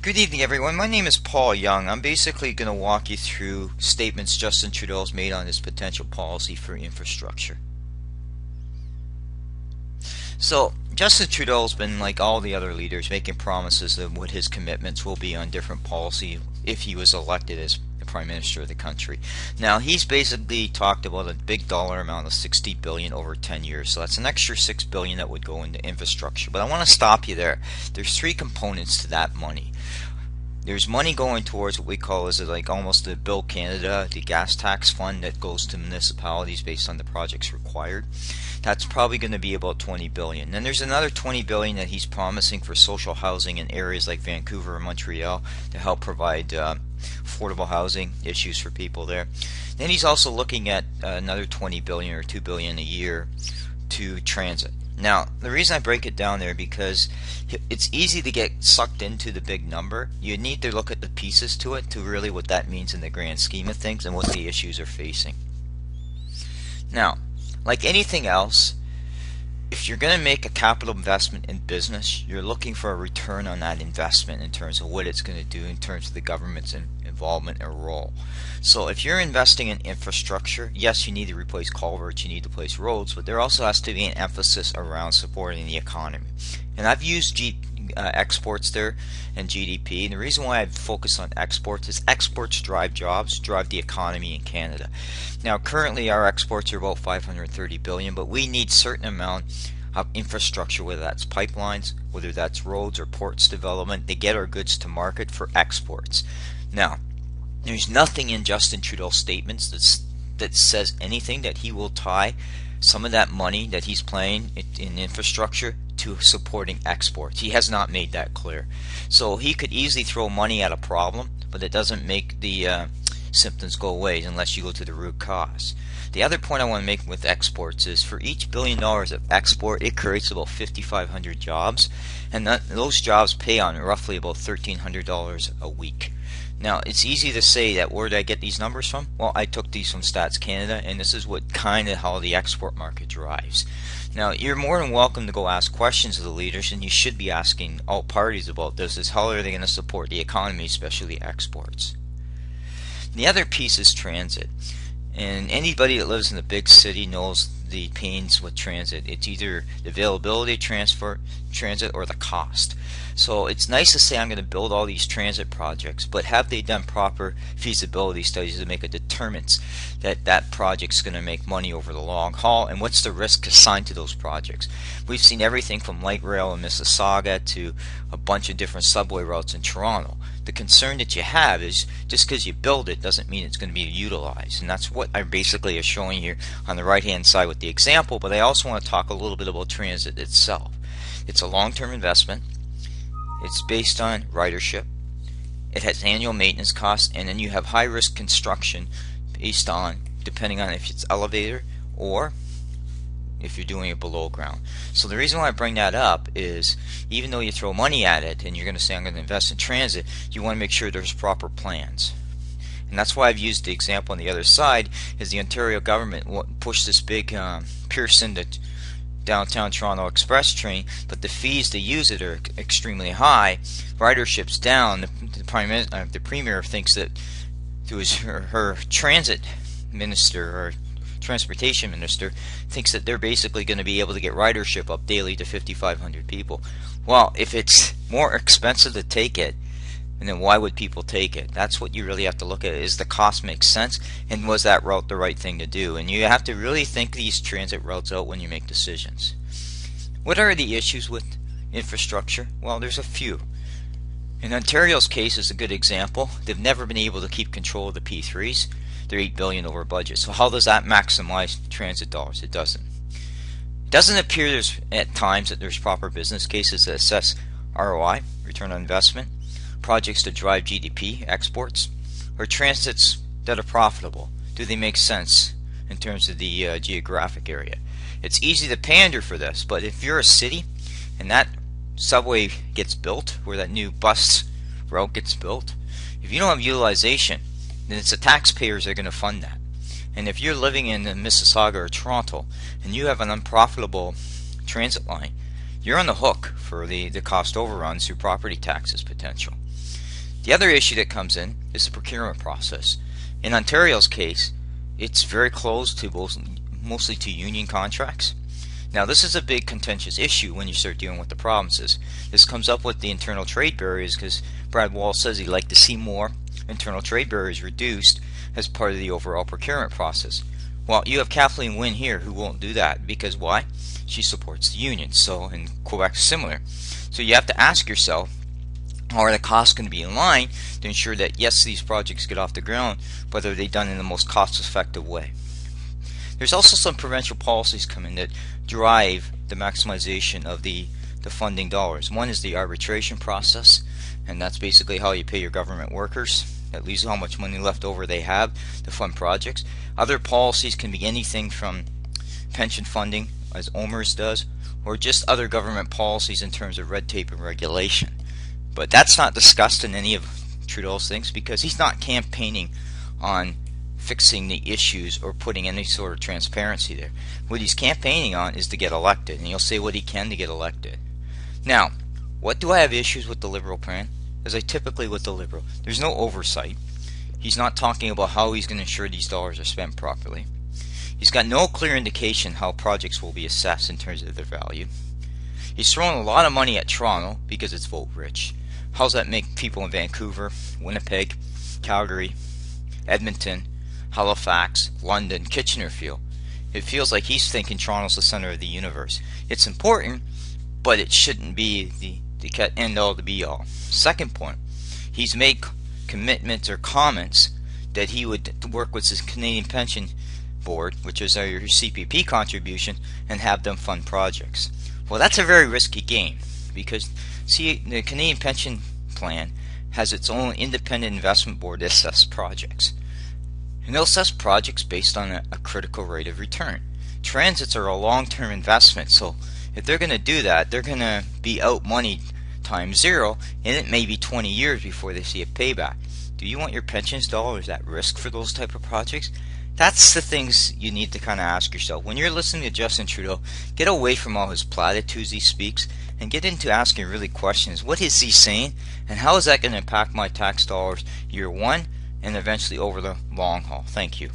Good evening, everyone. My name is Paul Young. I'm basically going to walk you through statements Justin Trudeau's made on his potential policy for infrastructure. So, Justin Trudeau's been, like all the other leaders, making promises of what his commitments will be on different policy if he was elected as the Prime Minister of the country. Now, he's basically talked about a big dollar amount of $60 billion over 10 years. So that's an extra $6 billion that would go into infrastructure. But I want to stop you there. There's three components to that money. There's money going towards what we call is like almost the Build Canada, the gas tax fund that goes to municipalities based on the projects required. That's probably going to be about $20 billion. Then there's another $20 billion that he's promising for social housing in areas like Vancouver and Montreal to help provide affordable housing issues for people there. Then he's also looking at another $20 billion or $2 billion a year to transit. Now, the reason I break it down there because it's easy to get sucked into the big number. You need to look at the pieces to it to really what that means in the grand scheme of things and what the issues are facing. Now, like anything else, if you're going to make a capital investment in business, you're looking for a return on that investment in terms of what it's going to do in terms of the government's involvement or role. So if you're investing in infrastructure, yes, you need to replace culverts, you need to replace roads, but there also has to be an emphasis around supporting the economy. And I've used exports there and GDP, and the reason why I've focused on exports is exports drive jobs, drive the economy in Canada. Now currently our exports are about $530 billion, but we need certain amount of infrastructure, whether that's pipelines, whether that's roads or ports development, to get our goods to market for exports. Now, there's nothing in Justin Trudeau's statements that says anything that he will tie some of that money that he's playing in infrastructure to supporting exports. He has not made that clear. So he could easily throw money at a problem, but it doesn't make the symptoms go away unless you go to the root cause. The other point I want to make with exports is for each $1 billion of export, it creates about 5,500 jobs, and those jobs pay on roughly about $1,300 a week. Now, it's easy to say that where did I get these numbers from? Well, I took these from Stats Canada, and this is what kind of how the export market drives. Now, you're more than welcome to go ask questions of the leaders, and you should be asking all parties about this, is how are they going to support the economy, especially exports. The other piece is transit. And anybody that lives in a big city knows the pains with transit. It's either the availability of transit or the cost. So it's nice to say I'm going to build all these transit projects, but have they done proper feasibility studies to make a determinant that that project's going to make money over the long haul, and what's the risk assigned to those projects? We've seen everything from light rail in Mississauga to a bunch of different subway routes in Toronto. The concern that you have is just because you build it doesn't mean it's going to be utilized, and that's what I basically is showing here on the right hand side with the example. But I also want to talk a little bit about transit itself. It's a long-term investment. It's based on ridership. It has annual maintenance costs, and then you have high-risk construction based on, depending on if it's elevator or if you're doing it below ground. So the reason why I bring that up is even though you throw money at it and you're going to say I'm going to invest in transit, you want to make sure there's proper plans. And that's why I've used the example on the other side is the Ontario government pushed this big Pearson to downtown Toronto express train, but the fees to use it are extremely high. Ridership's down. The Premier thinks that through her transit minister or transportation minister thinks that they're basically going to be able to get ridership up daily to 5,500 people. Well, if it's more expensive to take it, and then why would people take it? That's what you really have to look at. Is the cost make sense, and was that route the right thing to do? And you have to really think these transit routes out when you make decisions. What are the issues with infrastructure? Well, there's a few. In Ontario's case is a good example. They've never been able to keep control of the P3s. They're $8 billion over budget. So how does that maximize transit dollars? It doesn't. It doesn't appear there's at times that there's proper business cases that assess ROI, return on investment, projects that drive GDP, exports, or transits that are profitable. Do they make sense in terms of the geographic area? It's easy to pander for this, but if you're a city and that subway gets built, where that new bus route gets built, if you don't have utilization, then it's the taxpayers that are going to fund that. And if you're living in Mississauga or Toronto and you have an unprofitable transit line, you're on the hook for the cost overruns through property taxes potential. The other issue that comes in is the procurement process. In Ontario's case, it's very close to mostly to union contracts. Now this is a big contentious issue when you start dealing with the provinces. This comes up with the internal trade barriers because Brad Wall says he'd like to see more internal trade barriers reduced as part of the overall procurement process. Well, you have Kathleen Wynne here who won't do that because why? She supports the union. So in Quebec similar. So you have to ask yourself, are the costs going to be in line to ensure that yes, these projects get off the ground, but are they done in the most cost effective way? There's also some provincial policies coming that drive the maximization of the funding dollars. One is the arbitration process, and that's basically how you pay your government workers, at least how much money left over they have to fund projects. Other policies can be anything from pension funding, as OMERS does, or just other government policies in terms of red tape and regulation. But that's not discussed in any of Trudeau's things because he's not campaigning on fixing the issues or putting any sort of transparency there. What he's campaigning on is to get elected, and he'll say what he can to get elected. Now, what do I have issues with the Liberal plan? As I typically with the Liberal, there's no oversight. He's not talking about how he's going to ensure these dollars are spent properly. He's got no clear indication how projects will be assessed in terms of their value. He's throwing a lot of money at Toronto because it's vote rich. How's that make people in Vancouver, Winnipeg, Calgary, Edmonton, Halifax, London, Kitchener feel? It feels like he's thinking Toronto's the center of the universe. It's important, but it shouldn't be the end all to be all. Second point, he's made commitments or comments that he would work with his Canadian Pension Board, which is your CPP contribution, and have them fund projects. Well, that's a very risky game because see, the Canadian Pension Plan has its own independent investment board that assesses projects. And they'll assess projects based on a critical rate of return. Transits are a long-term investment, so if they're going to do that, they're going to be out money times zero, and it may be 20 years before they see a payback. Do you want your pensions dollars at risk for those type of projects? That's the things you need to kind of ask yourself. When you're listening to Justin Trudeau, get away from all his platitudes he speaks and get into asking really questions. What is he saying, and how is that going to impact my tax dollars year one and eventually over the long haul? Thank you.